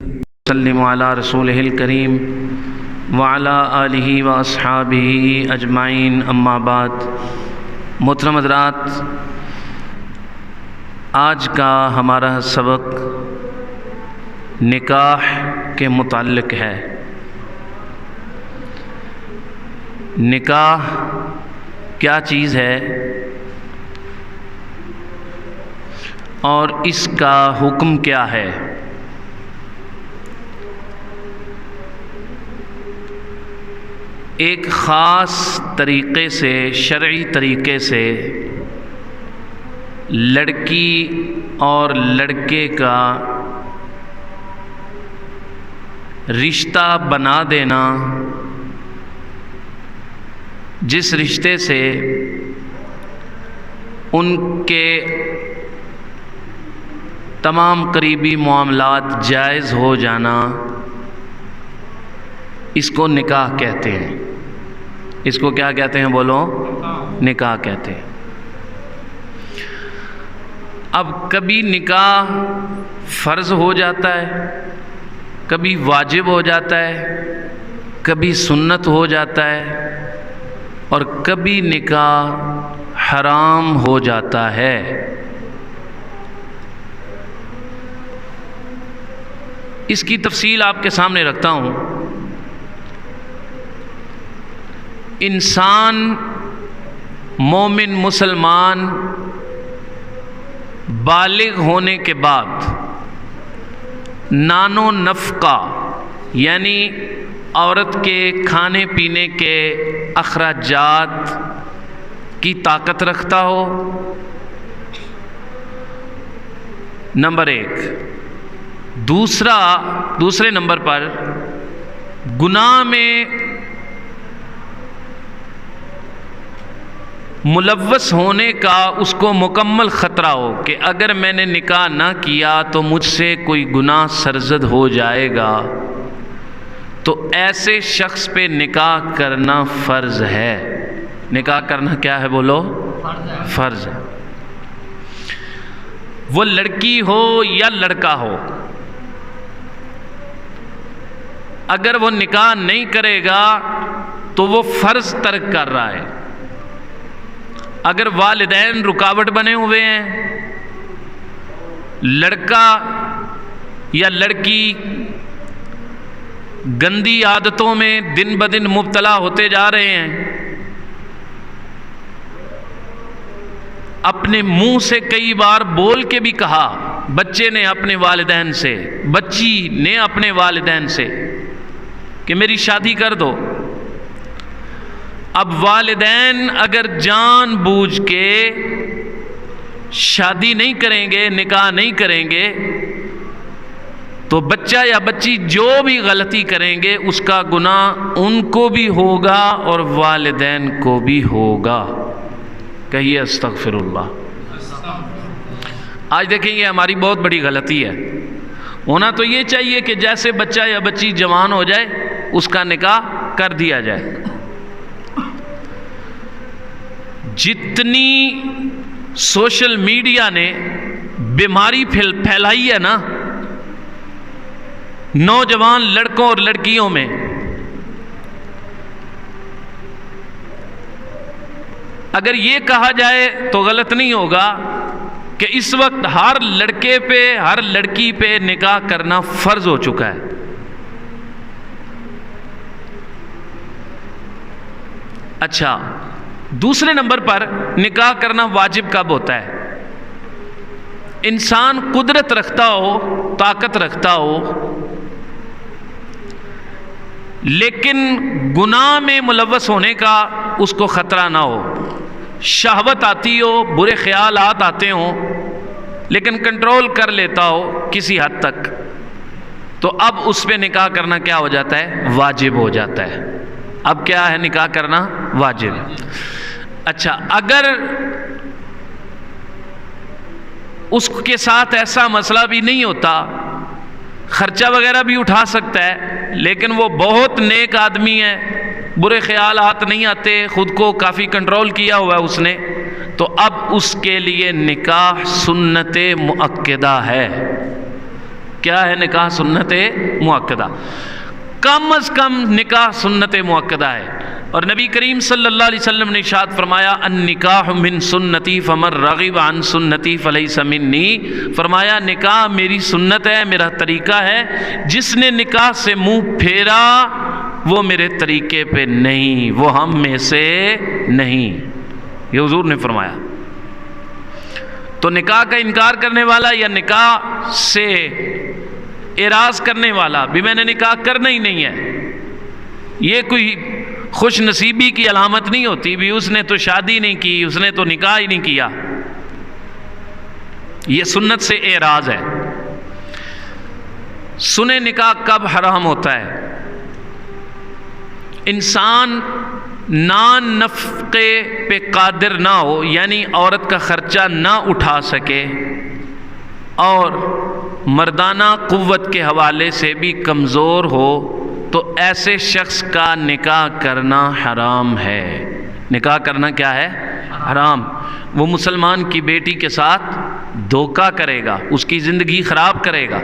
وسلم علی رسولہ الکریم وعلی آلہ واصحابہ اجمعین، اما بعد۔ محترم حضرات، آج کا ہمارا سبق نکاح کے متعلق ہے۔ نکاح کیا چیز ہے اور اس کا حکم کیا ہے؟ ایک خاص طریقے سے، شرعی طریقے سے لڑکی اور لڑکے کا رشتہ بنا دینا، جس رشتے سے ان کے تمام قریبی معاملات جائز ہو جانا، اس کو نکاح کہتے ہیں۔ اس کو کیا کہتے ہیں؟ بولو، نکاح کہتے ہیں۔ اب کبھی نکاح فرض ہو جاتا ہے، کبھی واجب ہو جاتا ہے، کبھی سنت ہو جاتا ہے، اور کبھی نکاح حرام ہو جاتا ہے۔ اس کی تفصیل آپ کے سامنے رکھتا ہوں۔ انسان مومن مسلمان بالغ ہونے کے بعد نان و نفقہ، یعنی عورت کے کھانے پینے کے اخراجات کی طاقت رکھتا ہو، نمبر ایک۔ دوسرے نمبر پر گناہ میں ملوث ہونے کا اس کو مکمل خطرہ ہو کہ اگر میں نے نکاح نہ کیا تو مجھ سے کوئی گناہ سرزد ہو جائے گا، تو ایسے شخص پہ نکاح کرنا فرض ہے۔ نکاح کرنا کیا ہے؟ بولو، فرض ہے۔ وہ لڑکی ہو یا لڑکا ہو، اگر وہ نکاح نہیں کرے گا تو وہ فرض ترک کر رہا ہے۔ اگر والدین رکاوٹ بنے ہوئے ہیں، لڑکا یا لڑکی گندی عادتوں میں دن بدن مبتلا ہوتے جا رہے ہیں، اپنے منہ سے کئی بار بول کے بھی کہا، بچے نے اپنے والدین سے، بچی نے اپنے والدین سے کہ میری شادی کر دو۔ اب والدین اگر جان بوجھ کے شادی نہیں کریں گے، نکاح نہیں کریں گے، تو بچہ یا بچی جو بھی غلطی کریں گے اس کا گناہ ان کو بھی ہوگا اور والدین کو بھی ہوگا۔ کہیے استغفر اللہ۔ آج دیکھیں یہ ہماری بہت بڑی غلطی ہے۔ ہونا تو یہ چاہیے کہ جیسے بچہ یا بچی جوان ہو جائے اس کا نکاح کر دیا جائے۔ جتنی سوشل میڈیا نے بیماری پھیلائی ہے نا نوجوان لڑکوں اور لڑکیوں میں، اگر یہ کہا جائے تو غلط نہیں ہوگا کہ اس وقت ہر لڑکے پہ، ہر لڑکی پہ نکاح کرنا فرض ہو چکا ہے۔ اچھا، دوسرے نمبر پر نکاح کرنا واجب کب ہوتا ہے؟ انسان قدرت رکھتا ہو، طاقت رکھتا ہو، لیکن گناہ میں ملوث ہونے کا اس کو خطرہ نہ ہو، شہوت آتی ہو، برے خیالات آتے ہوں، لیکن کنٹرول کر لیتا ہو کسی حد تک، تو اب اس پہ نکاح کرنا کیا ہو جاتا ہے؟ واجب ہو جاتا ہے۔ اب کیا ہے؟ نکاح کرنا واجب۔ اچھا، اگر اس کے ساتھ ایسا مسئلہ بھی نہیں ہوتا، خرچہ وغیرہ بھی اٹھا سکتا ہے، لیکن وہ بہت نیک آدمی ہے، برے خیالات نہیں آتے، خود کو کافی کنٹرول کیا ہوا ہے اس نے، تو اب اس کے لیے نکاح سنت مؤکدہ ہے۔ کیا ہے نکاح سنت مؤکدہ، کم از کم نکاح سنت مؤکدہ ہے۔ اور نبی کریم صلی اللہ علیہ وسلم نے ارشاد فرمایا النکاح من سنتی فمن رغب عن سنتی فلیس منی، فرمایا نکاح میری سنت ہے، میرا طریقہ ہے، جس نے نکاح سے منہ پھیرا وہ میرے طریقے پہ نہیں، وہ ہم میں سے نہیں، یہ حضور نے فرمایا۔ تو نکاح کا انکار کرنے والا یا نکاح سے اعراض کرنے والا بھی میں نے نکاح کرنا ہی نہیں ہے، یہ کوئی خوش نصیبی کی علامت نہیں ہوتی بھی اس نے تو شادی نہیں کی، اس نے تو نکاح ہی نہیں کیا، یہ سنت سے اعراض ہے۔ سنے نکاح کب حرام ہوتا ہے؟ انسان نان نفقے پہ قادر نہ ہو، یعنی عورت کا خرچہ نہ اٹھا سکے اور مردانہ قوت کے حوالے سے بھی کمزور ہو، تو ایسے شخص کا نکاح کرنا حرام ہے۔ نکاح کرنا کیا ہے؟ حرام۔ وہ مسلمان کی بیٹی کے ساتھ دھوکہ کرے گا، اس کی زندگی خراب کرے گا۔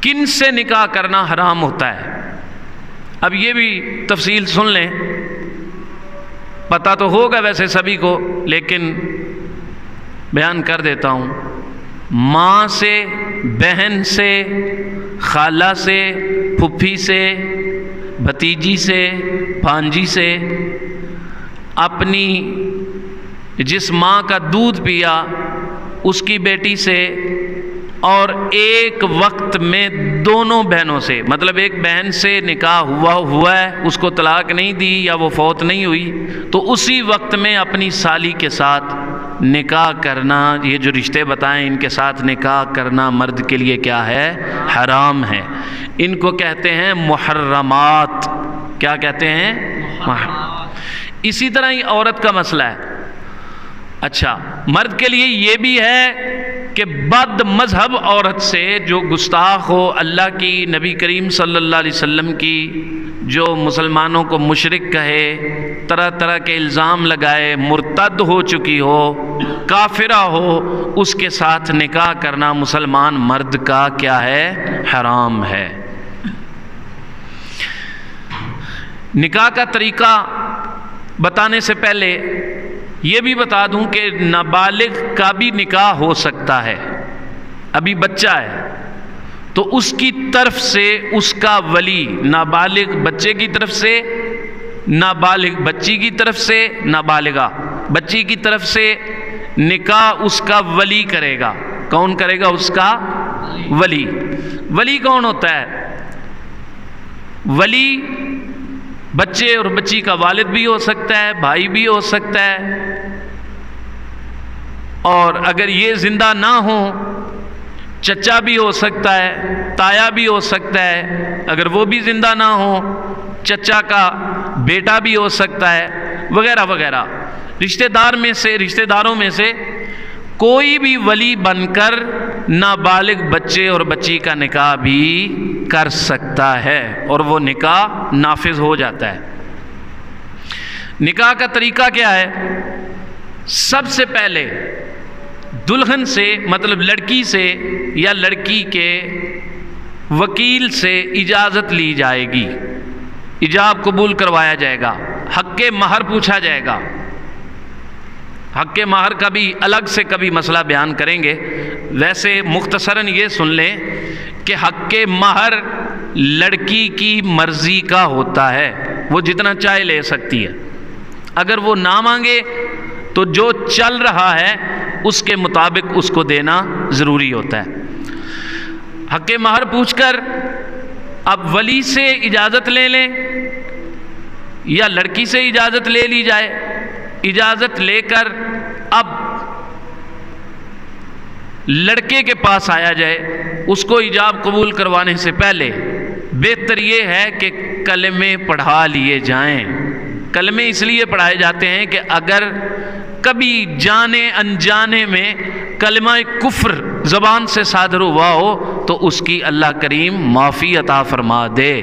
کن سے نکاح کرنا حرام ہوتا ہے؟ اب یہ بھی تفصیل سن لیں، پتہ تو ہوگا ویسے سبھی کو، لیکن بیان کر دیتا ہوں۔ ماں سے، بہن سے، خالہ سے، پھپھی سے، بھتیجی سے، بھانجی سے، اپنی جس ماں کا دودھ پیا اس کی بیٹی سے، اور ایک وقت میں دونوں بہنوں سے، مطلب ایک بہن سے نکاح ہوا ہے، اس کو طلاق نہیں دی یا وہ فوت نہیں ہوئی، تو اسی وقت میں اپنی سالی کے ساتھ نکاح کرنا، یہ جو رشتے بتائیں ان کے ساتھ نکاح کرنا مرد کے لیے کیا ہے؟ حرام ہے۔ ان کو کہتے ہیں محرمات۔ کیا کہتے ہیں؟ اسی طرح ہی عورت کا مسئلہ ہے۔ اچھا، مرد کے لیے یہ بھی ہے کہ بد مذہب عورت سے جو گستاخ ہو، اللہ کی، نبی کریم صلی اللہ علیہ وسلم کی، جو مسلمانوں کو مشرک کہے، طرح طرح کے الزام لگائے، مرتد ہو چکی ہو، کافرہ ہو، اس کے ساتھ نکاح کرنا مسلمان مرد کا کیا ہے؟ حرام ہے۔ نکاح کا طریقہ بتانے سے پہلے یہ بھی بتا دوں کہ نابالغ کا بھی نکاح ہو سکتا ہے۔ ابھی بچہ ہے تو اس کی طرف سے اس کا ولی، نابالغ بچے کی طرف سے، نابالغ بچی کی طرف سے، نابالغہ بچی کی طرف سے نکاح اس کا ولی کرے گا۔ کون کرے گا؟ اس کا ولی۔ ولی کون ہوتا ہے؟ ولی بچے اور بچی کا والد بھی ہو سکتا ہے، بھائی بھی ہو سکتا ہے، اور اگر یہ زندہ نہ ہوں چچا بھی ہو سکتا ہے، تایا بھی ہو سکتا ہے، اگر وہ بھی زندہ نہ ہوں چچا کا بیٹا بھی ہو سکتا ہے، وغیرہ وغیرہ۔ رشتہ داروں میں سے کوئی بھی ولی بن کر نابالغ بچے اور بچی کا نکاح بھی کر سکتا ہے، اور وہ نکاح نافذ ہو جاتا ہے۔ نکاح کا طریقہ کیا ہے؟ سب سے پہلے دلہن سے، مطلب لڑکی سے یا لڑکی کے وکیل سے اجازت لی جائے گی، ایجاب قبول کروایا جائے گا، حق مہر پوچھا جائے گا۔ حق مہر کا بھی الگ سے کبھی مسئلہ بیان کریں گے، ویسے مختصراً یہ سن لیں کہ حق مہر لڑکی کی مرضی کا ہوتا ہے، وہ جتنا چاہے لے سکتی ہے۔ اگر وہ نہ مانگے تو جو چل رہا ہے اس کے مطابق اس کو دینا ضروری ہوتا ہے۔ حق مہر پوچھ کر اب ولی سے اجازت لے لیں یا لڑکی سے اجازت لے لی جائے، اجازت لے کر اب لڑکے کے پاس آیا جائے، اس کو ایجاب قبول کروانے سے پہلے بہتر یہ ہے کہ کلمے پڑھا لیے جائیں۔ کلمے اس لیے پڑھائے جاتے ہیں کہ اگر کبھی جانے انجانے میں کلمہ کفر زبان سے صادر ہوا ہو تو اس کی اللہ کریم معافی عطا فرما دے،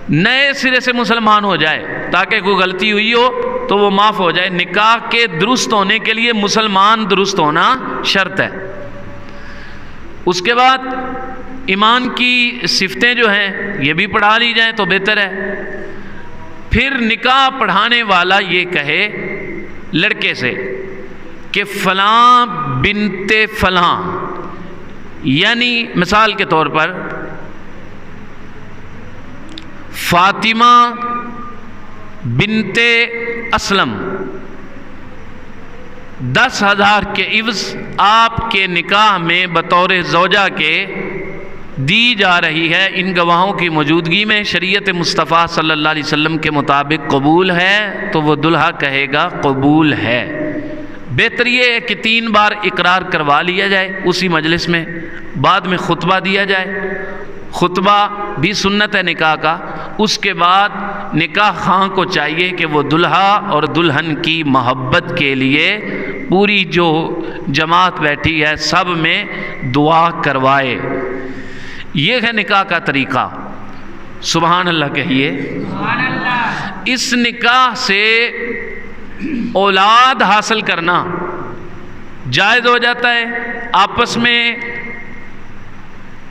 نئے سرے سے مسلمان ہو جائے، تاکہ کوئی غلطی ہوئی ہو تو وہ معاف ہو جائے۔ نکاح کے درست ہونے کے لیے مسلمان درست ہونا شرط ہے۔ اس کے بعد ایمان کی صفتیں جو ہیں یہ بھی پڑھا لی جائیں تو بہتر ہے۔ پھر نکاح پڑھانے والا یہ کہے لڑکے سے کہ فلاں بنت فلاں، یعنی مثال کے طور پر فاطمہ بنت اسلم 10,000 کے عوض آپ کے نکاح میں بطور زوجہ کے دی جا رہی ہے، ان گواہوں کی موجودگی میں شریعت مصطفیٰ صلی اللہ علیہ وسلم کے مطابق قبول ہے، تو وہ دلہا کہے گا قبول ہے۔ بہتر یہ ہے کہ 3 بار اقرار کروا لیا جائے اسی مجلس میں، بعد میں خطبہ دیا جائے، خطبہ بھی سنت ہے نکاح کا۔ اس کے بعد نکاح خواہ کو چاہیے کہ وہ دلہا اور دلہن کی محبت کے لیے پوری جو جماعت بیٹھی ہے سب میں دعا کروائے۔ یہ ہے نکاح کا طریقہ۔ سبحان اللہ کہیے۔ سبحان اللہ۔ اس نکاح سے اولاد حاصل کرنا جائز ہو جاتا ہے، آپس میں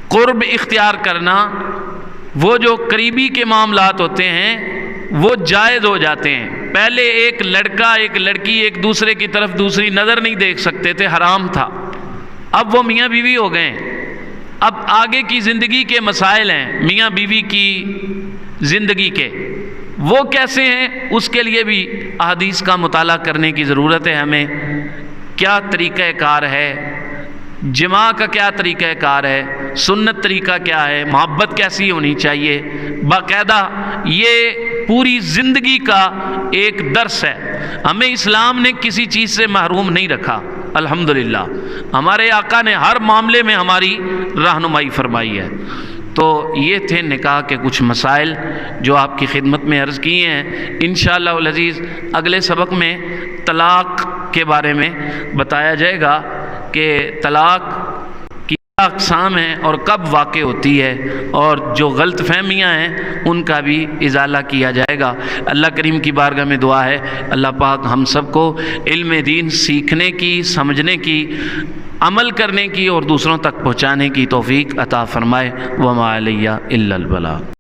قرب اختیار کرنا، وہ جو قریبی کے معاملات ہوتے ہیں وہ جائز ہو جاتے ہیں۔ پہلے ایک لڑکا ایک لڑکی ایک دوسرے کی طرف دوسری نظر نہیں دیکھ سکتے تھے، حرام تھا، اب وہ میاں بیوی ہو گئے ہیں۔ اب آگے کی زندگی کے مسائل ہیں میاں بیوی کی زندگی کے، وہ کیسے ہیں اس کے لیے بھی احادیث کا مطالعہ کرنے کی ضرورت ہے ہمیں۔ کیا طریقہ کار ہے، جماع کا کیا طریقہ کار ہے، سنت طریقہ کیا ہے، محبت کیسی ہونی چاہیے، باقاعدہ یہ پوری زندگی کا ایک درس ہے۔ ہمیں اسلام نے کسی چیز سے محروم نہیں رکھا، الحمدللہ ہمارے آقا نے ہر معاملے میں ہماری رہنمائی فرمائی ہے۔ تو یہ تھے نکاح کے کچھ مسائل جو آپ کی خدمت میں عرض کیے ہیں۔ انشاءاللہ العزیز اگلے سبق میں طلاق کے بارے میں بتایا جائے گا کہ طلاق کی کیا اقسام ہیں اور کب واقع ہوتی ہے، اور جو غلط فہمیاں ہیں ان کا بھی ازالہ کیا جائے گا۔ اللہ کریم کی بارگاہ میں دعا ہے اللہ پاک ہم سب کو علم دین سیکھنے کی، سمجھنے کی، عمل کرنے کی اور دوسروں تک پہنچانے کی توفیق عطا فرمائے۔ وما علیہ الا البلاغ۔